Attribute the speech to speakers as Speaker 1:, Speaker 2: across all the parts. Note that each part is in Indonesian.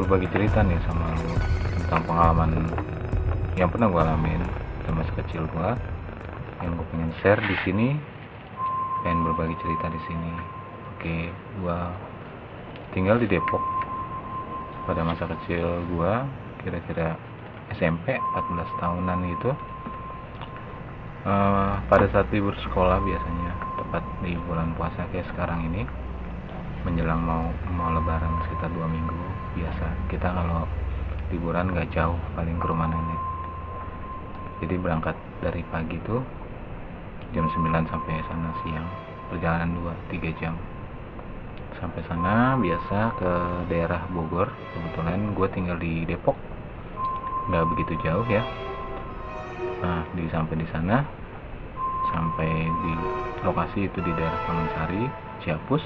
Speaker 1: berbagi cerita nih sama lu tentang pengalaman yang pernah gue alamin sama masa kecil gue, yang gue pengen share di sini, pengen berbagi cerita di sini. Oke, gue tinggal di Depok pada masa kecil gue, kira-kira SMP 14 tahunan gitu. Pada saat libur sekolah biasanya, tepat di bulan puasa kayak sekarang ini, menjelang mau lebaran sekitar 2 minggu. Biasa kita kalau liburan gak jauh, paling ke rumah nenek. Jadi berangkat dari pagi tuh jam 9 sampai sana siang, perjalanan 2-3 jam sampai sana. Biasa ke daerah Bogor, kebetulan gue tinggal di Depok, gak begitu jauh ya. Nah, sampai di sana, sampai di lokasi itu di daerah Taman Sari, Ciapus,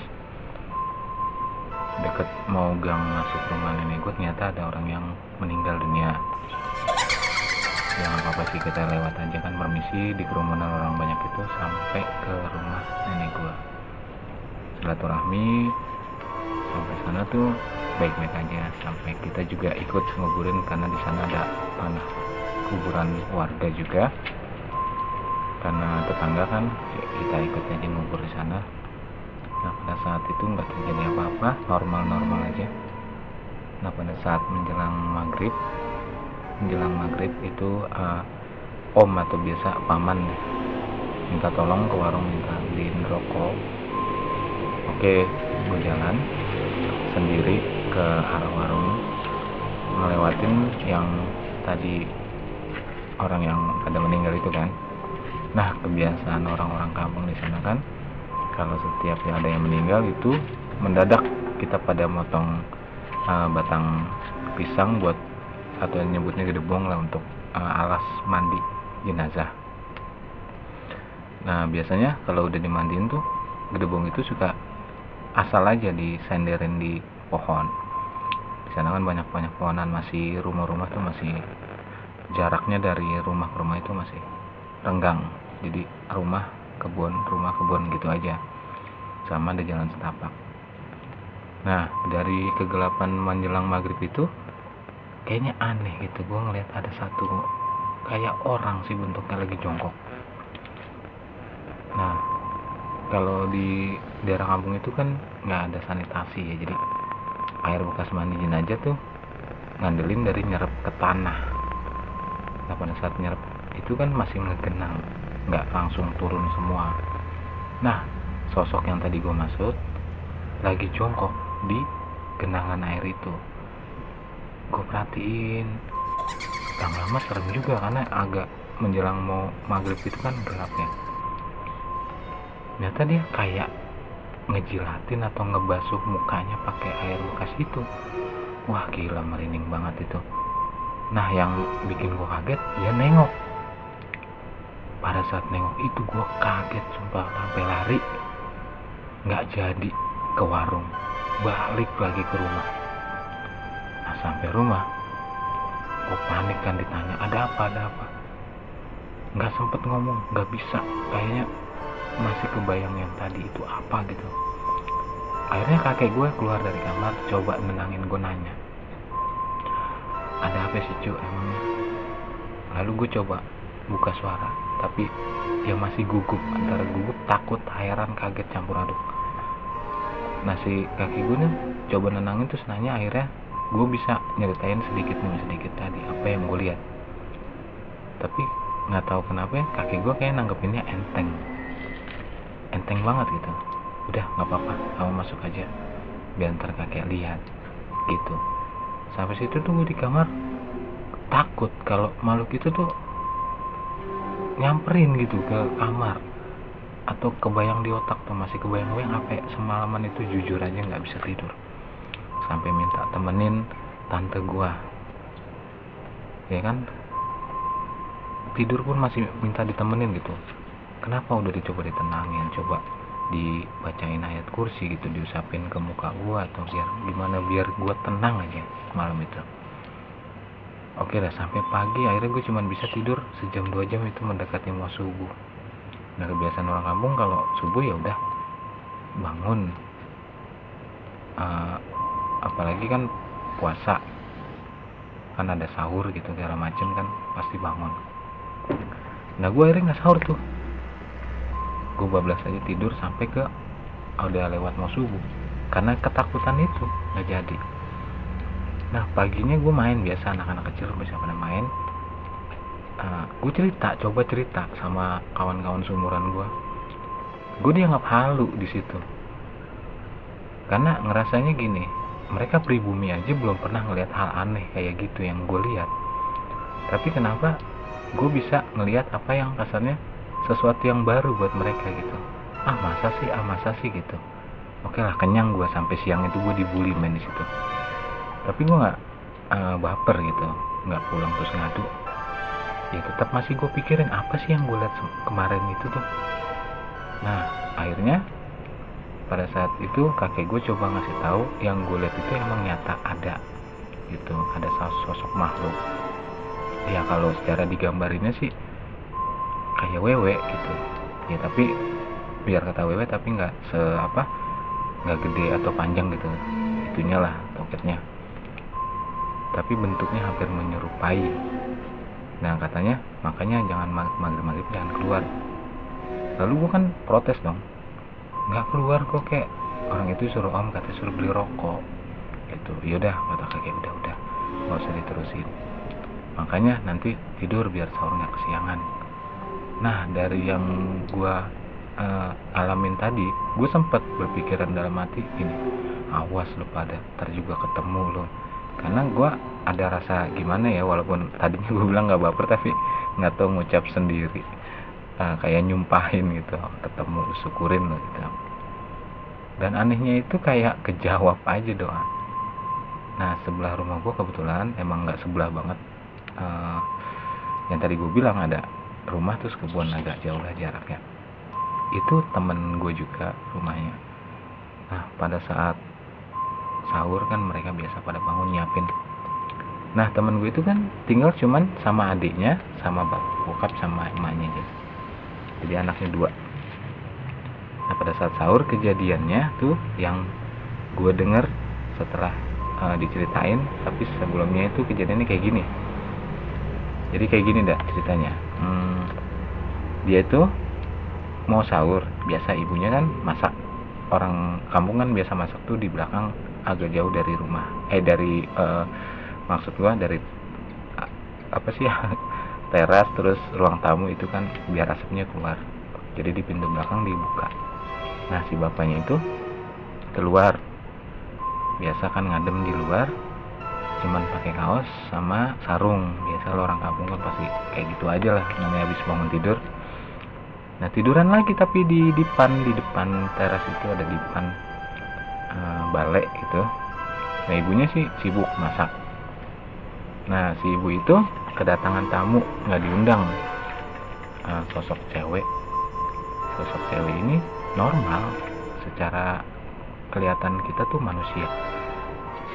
Speaker 1: deket mau gang masuk rumah nenek gue, ternyata ada orang yang meninggal dunia. Ya nggak apa-apa sih, kita lewat aja kan, permisi di kerumunan orang banyak itu, sampai ke rumah nenek gue, silaturahmi. Sampai sana tuh baik-baik aja, sampai kita juga ikut nguburin karena di sana ada tanah kuburan warga juga, karena tetangga kan, ya kita ikut aja ngubur di sana. Nah, pada saat itu nggak terjadi apa-apa, normal-normal aja. Nah, pada saat menjelang maghrib itu om atau biasa paman minta tolong ke warung, minta beliin rokok. Oke, gue jalan sendiri ke arah warung, ngelewatin yang tadi orang yang ada meninggal itu kan. Nah, kebiasaan orang-orang kampung di sana kan, kalau setiap ada yang meninggal itu mendadak kita pada motong batang pisang buat, atau nyebutnya gedebong lah, untuk alas mandi jenazah. Nah, biasanya kalau udah dimandiin tuh, gedebong itu suka asal aja disenderin di pohon. Di sana kan banyak pohonan, masih rumah-rumah tuh masih jaraknya dari rumah ke rumah itu masih renggang. Jadi rumah kebun gitu aja, sama ada jalan setapak. Nah, dari kegelapan menjelang maghrib itu kayaknya aneh gitu, gue ngeliat ada satu kayak orang sih, bentuknya lagi jongkok. Nah, kalau di daerah kampung itu kan nggak ada sanitasi ya, jadi air bekas mandi jenazah tuh ngandelin dari nyerep ke tanah. Nah, pada saat nyerep itu kan masih ngegenang, nggak langsung turun semua. Nah, sosok yang tadi gue maksud lagi jongkok di genangan air itu. Gue perhatiin, lama-lama serem juga karena agak menjelang mau maghrib itu kan gelap ya. Ternyata dia kayak ngejilatin atau ngebasuh mukanya pakai air bekas itu. Wah, gila, merinding banget itu. Nah, yang bikin gue kaget, dia nengok. Pada saat nengok itu gue kaget sumpah, sampai lari nggak jadi ke warung, balik lagi ke rumah. Nah, sampai rumah gue panik kan, ditanya ada apa, nggak sempet ngomong, nggak bisa, kayaknya masih kebayang yang tadi itu apa gitu. Akhirnya kakek gue keluar dari kamar, coba nenangin gue, nanya ada apa sih cu emangnya. Lalu gue coba buka suara, tapi dia masih gugup, antara gugup, takut, heran, kaget, campur aduk. Nah, si kaki gue nih coba nenangin, terus nanya. Akhirnya gue bisa nyeritain sedikit demi sedikit tadi apa yang gue lihat. Tapi nggak tahu kenapa ya, kaki gue kayak nanggepinnya enteng banget gitu. Udah, nggak apa-apa, kamu masuk aja, biar ntar kakek lihat gitu. Sampai situ tuh gue di kamar takut kalau makhluk itu tuh nyamperin gitu ke kamar, atau kebayang di otak tuh, masih kebayang-bayang apa ya, semalaman itu jujur aja nggak bisa tidur, sampai minta temenin tante gua ya kan, tidur pun masih minta ditemenin gitu. Kenapa? Udah dicoba ditenangin, coba dibacain ayat kursi gitu, diusapin ke muka gua, atau biar gimana, biar gua tenang aja malam itu. Oke dah, sampai pagi akhirnya gue cuma bisa tidur sejam 2 jam, itu mendekati mau subuh. Nah, kebiasaan orang kampung kalau subuh ya udah bangun, apalagi kan puasa misalkan ada sahur gitu segala macem kan pasti bangun. Nah gue akhirnya nggak sahur tuh, gue bablas aja tidur sampai ke udah lewat mau subuh karena ketakutan itu nggak jadi. Nah paginya gue main biasa, anak-anak kecil bisa pada main. Gue coba cerita sama kawan-kawan seumuran gue dianggap halu di situ karena ngerasanya gini, mereka pribumi aja belum pernah ngelihat hal aneh kayak gitu yang gue lihat, tapi kenapa gue bisa ngelihat apa yang kasarnya sesuatu yang baru buat mereka gitu. Masa sih gitu. Oke lah, kenyang gue sampai siang itu gue dibully main di situ, tapi gue nggak baper gitu, nggak pulang terus ngadu. Ya tetap masih gue pikirin apa sih yang gue lihat kemarin itu tuh. Nah akhirnya pada saat itu kakek gue coba ngasih tahu yang gue lihat itu emang nyata ada gitu, ada sosok makhluk. Ya kalau secara digambarinnya sih kayak wewe gitu ya, tapi biar kata wewe tapi nggak nggak gede atau panjang gitu itunya lah toketnya, tapi bentuknya hampir menyerupai. Nah katanya makanya jangan maghrib jangan keluar. Lalu gue kan protes dong, nggak keluar kok kayak orang itu suruh om katanya suruh beli rokok gitu. Yaudah kata kakek, udah nggak usah diterusin, makanya nanti tidur biar sahurnya kesiangan. Nah dari yang gue alamin tadi, gue sempet berpikiran dalam hati gini, awas lo pada ntar juga ketemu lo, karena gue ada rasa gimana ya, walaupun tadinya gue bilang nggak baper tapi nggak tahu ngucap sendiri, kayak nyumpahin gitu, ketemu syukurin lo gitu. Dan anehnya itu kayak kejawab aja doa. Nah sebelah rumah gue kebetulan emang nggak sebelah banget, yang tadi gue bilang ada rumah terus kebun agak jauh lah jaraknya, itu temen gue juga rumahnya. Nah pada saat sahur kan mereka biasa pada bangun nyiapin. Nah temen gue itu kan tinggal cuman sama adiknya, sama bokap sama emaknya aja, jadi anaknya 2. Nah pada saat sahur kejadiannya tuh yang gue denger setelah diceritain, tapi sebelumnya itu kejadiannya kayak gini. Jadi kayak gini dah ceritanya. Dia itu mau sahur, biasa ibunya kan masak, orang kampung kan biasa masak tuh di belakang agak jauh dari rumah, maksud gua dari apa sih ya, teras terus ruang tamu itu kan biar asapnya keluar, jadi di pintu belakang dibuka. Nah si bapaknya itu keluar, biasa kan ngadem di luar, cuman pakai kaos sama sarung, biasa lo orang kampung kan pasti kayak gitu aja lah namanya habis bangun tidur. Nah tiduran lagi tapi di depan teras itu ada dipan balai gitu. Nah ibunya sih sibuk masak. Nah si ibu itu kedatangan tamu nggak diundang, sosok cewek ini normal, secara kelihatan kita tuh manusia.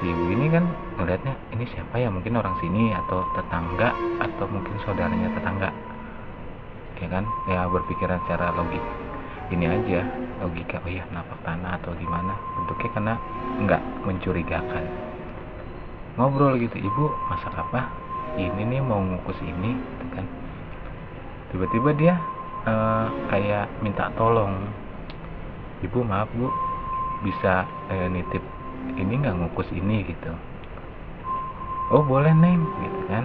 Speaker 1: Si ibu ini kan ngelihatnya ini siapa ya, mungkin orang sini atau tetangga atau mungkin saudaranya tetangga, ya kan, ya berpikiran secara logika, oh ya napak tanah atau gimana bentuknya, karena nggak mencurigakan. Ngobrol gitu, ibu masak apa, ini nih mau ngukus ini gitu kan. Tiba-tiba dia kayak minta tolong, ibu maaf bu bisa nitip ini nggak ngukus ini gitu. Oh boleh neng gitu kan.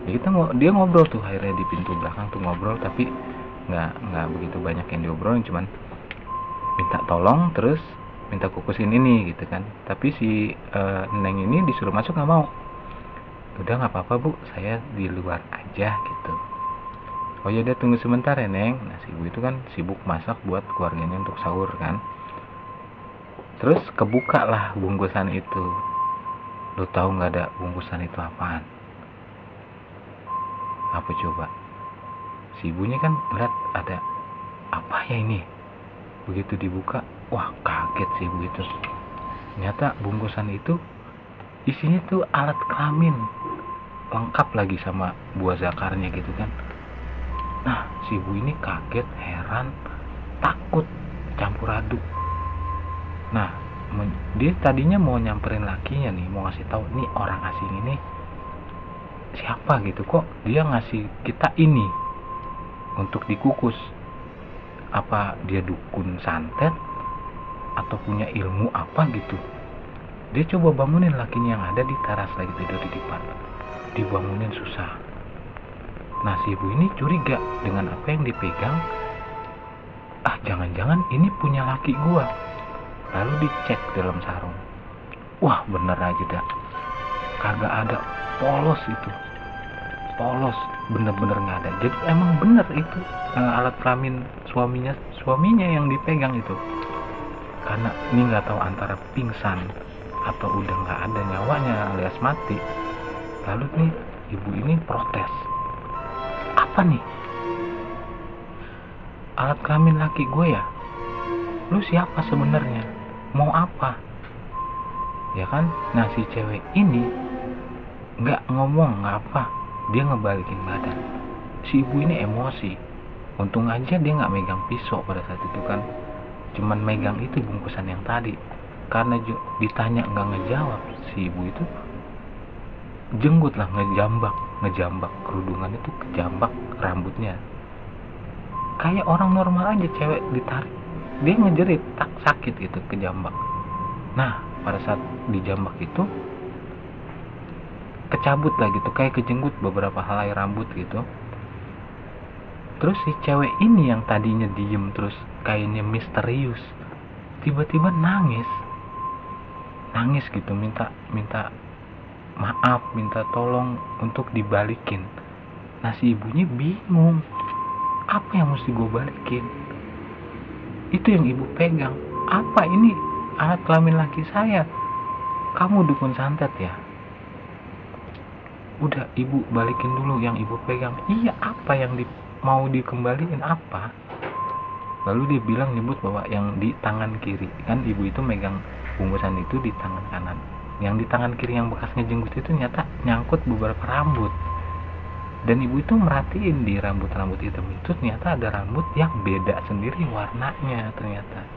Speaker 1: Ya dia ngobrol tuh akhirnya di pintu belakang tuh ngobrol, tapi nggak begitu banyak yang diobrolin, cuman minta tolong terus minta kukusin ini gitu kan. Tapi si neng ini disuruh masuk nggak mau. Udah nggak apa-apa bu, saya di luar aja gitu. Oh ya udah tunggu sebentar ya neng. Nah si ibu itu kan sibuk masak buat keluarganya untuk sahur kan. Terus kebuka lah bungkusan itu. Lo tahu nggak ada bungkusan itu apaan? Apa coba? Si ibunya kan lihat ada apa ya ini. Begitu dibuka, wah kaget si ibu itu. Ternyata bungkusan itu isinya tuh alat kelamin, lengkap lagi sama buah zakarnya gitu kan. Nah si ibu ini kaget, heran, takut, campur aduk. Nah dia tadinya mau nyamperin lakinya nih, mau ngasih tahu nih orang asing ini siapa gitu, kok dia ngasih kita ini untuk dikukus. Apa dia dukun santet atau punya ilmu apa gitu. Dia coba bangunin lakinya yang ada di teras lagi tidur di depan. Dibangunin susah. Nah si ibu ini curiga dengan apa yang dipegang. Jangan-jangan ini punya laki gua. Lalu dicek dalam sarung. Wah bener aja dah, kagak ada, polos itu, polos, bener-bener nggak ada. Jadi emang bener itu alat kelamin suaminya yang dipegang itu. Karena ini nggak tahu antara pingsan atau udah nggak ada nyawanya alias mati. Lalu nih ibu ini protes, apa nih, alat kelamin laki gue ya? Lu siapa sebenarnya? Mau apa? Ya kan? Nah si cewek ini nggak ngomong, nggak apa, dia ngebalikin badan. Si ibu ini emosi. Untung aja dia nggak megang pisau pada saat itu kan, cuman megang itu bungkusan yang tadi. Karena ditanya nggak ngejawab, si ibu itu jenggut lah, ngejambak kerudungan itu, kejambak rambutnya. Kayak orang normal aja, cewek ditarik dia ngejerit, tak sakit gitu, kejambak. Nah pada saat dijambak itu kecabut lah gitu, kayak kejenggut beberapa helai rambut gitu. Terus si cewek ini yang tadinya diem terus kayaknya misterius, tiba-tiba nangis gitu, minta maaf, minta tolong untuk dibalikin. Nah si ibunya bingung, apa yang mesti gue balikin? Itu yang ibu pegang, apa ini? Alat kelamin laki saya. Kamu dukun santet ya? Udah ibu balikin dulu yang ibu pegang. Iya, apa yang mau dikembaliin apa? Lalu dia bilang, nyebut bahwa yang di tangan kiri, kan ibu itu megang bungkusan itu di tangan kanan. Yang di tangan kiri yang bekas ngejenggut itu ternyata nyangkut beberapa rambut. Dan ibu itu merhatiin di rambut-rambut hitam itu ternyata ada rambut yang beda sendiri warnanya ternyata.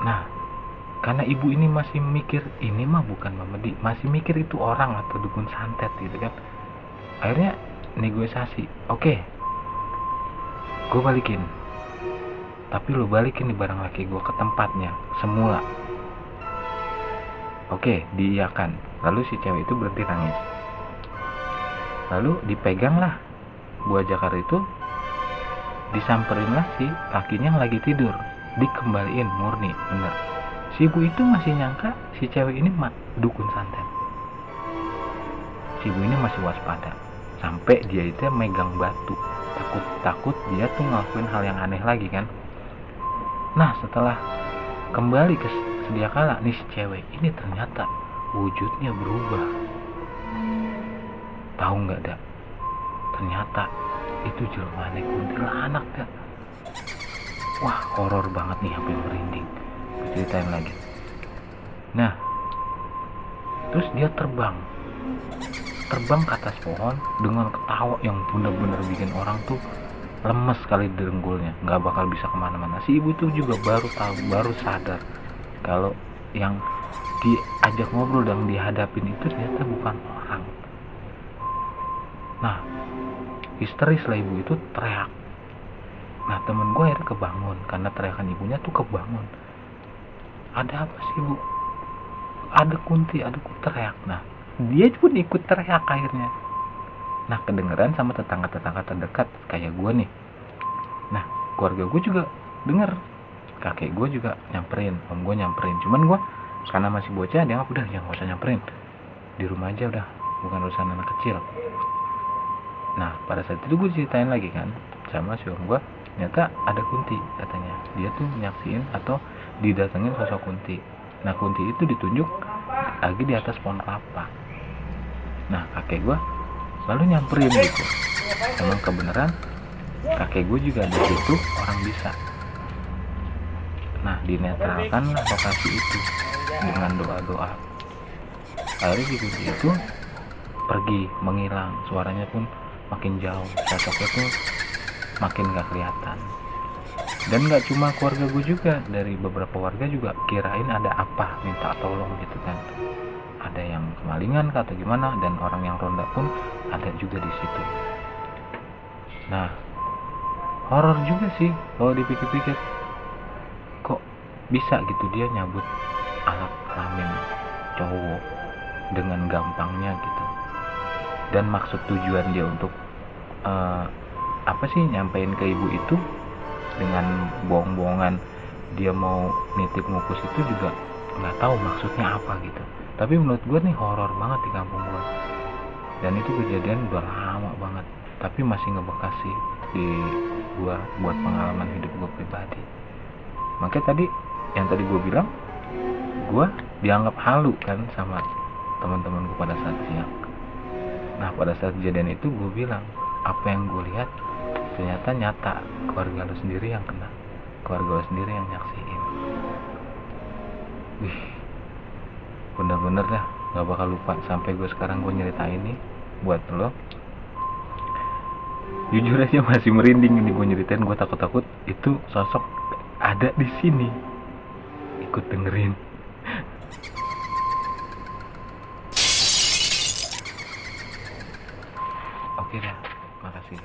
Speaker 1: Nah, karena ibu ini masih mikir ini mah bukan memedi, masih mikir itu orang atau dukun santet gitu kan. Akhirnya negosiasi, oke, gue balikin, tapi lo balikin nih barang laki gue ke tempatnya semula. Oke, diiyakan. Lalu si cewek itu berhenti nangis. Lalu dipegang lah buah jakar itu, disamperin lah si lakinya yang lagi tidur, dikembaliin murni bener. Si ibu itu masih nyangka si cewek ini dukun santet. Si ibu ini masih waspada, sampai dia itu megang batu, takut dia tuh ngelakuin hal yang aneh lagi kan. Nah setelah kembali ke sedia kala nih si cewek ini ternyata wujudnya berubah. Tahu nggak dak? Ternyata itu jelmane kuntilanak dak. Wah horor banget nih, sampai merinding. Ceritain lagi. Nah, terus dia terbang ke atas pohon dengan ketawa yang benar-benar bikin orang tuh lemes kali dengkulnya, nggak bakal bisa kemana-mana. Si ibu tuh juga baru sadar kalau yang diajak ngobrol dan dihadapin itu ternyata bukan orang. Nah, histeris lah ibu itu, teriak. Nah temen gue akhirnya kebangun karena teriakan ibunya tuh kebangun. Ada apa sih bu? Ada kunti, teriak. Nah dia pun ikut teriak akhirnya. Nah kedengeran sama tetangga-tetangga terdekat kayak gue nih. Nah keluarga gue juga denger, kakek gue juga nyamperin, om gue nyamperin. Cuman gue karena masih bocah, dia udah jangan usah nyamperin, di rumah aja udah, bukan urusan anak kecil. Nah pada saat itu gue ceritain lagi kan sama si om gue, ternyata ada kunti katanya. Dia tuh nyaksiin atau didatengin sosok kunti. Nah kunti itu ditunjuk lagi di atas pohon kelapa. Nah kakek gue lalu nyamperin gitu. Emang kebenaran kakek gue juga ada situ orang bisa. Nah dinetralkan lah lokasi itu dengan doa-doa. Akhirnya di kunti itu pergi, menghilang. Suaranya pun makin jauh, sosoknya tuh makin gak kelihatan. Dan gak cuma keluarga gue juga, dari beberapa warga juga kirain ada apa, minta tolong gitu kan. ada yang kemalingan kah atau gimana, dan orang yang ronda pun ada juga di situ. Nah, horor juga sih kalau dipikir-pikir, kok bisa gitu dia nyabut alat kelamin cowok dengan gampangnya gitu. Dan maksud tujuan dia untuk apa sih nyampein ke ibu itu dengan bohong-bohongan dia mau nitip ngukus itu juga nggak tahu maksudnya apa gitu. Tapi menurut gue nih horor banget di kampung gue, dan itu kejadian udah lama banget tapi masih ngebekas sih di gue buat pengalaman hidup gue pribadi. Makanya tadi yang tadi gue bilang, gue dianggap halu kan sama teman-teman gue pada saat siang. Nah pada saat kejadian itu gue bilang, apa yang gue lihat ternyata nyata, keluarga lo sendiri yang kena, keluarga lo sendiri yang nyaksiin. Wih, bener-bener dah gak bakal lupa sampai gue sekarang gue nyeritain ini buat lo. Jujur aja masih merinding ini gue nyeritain, gue takut-takut itu sosok ada di sini ikut dengerin. Oke dah, makasih.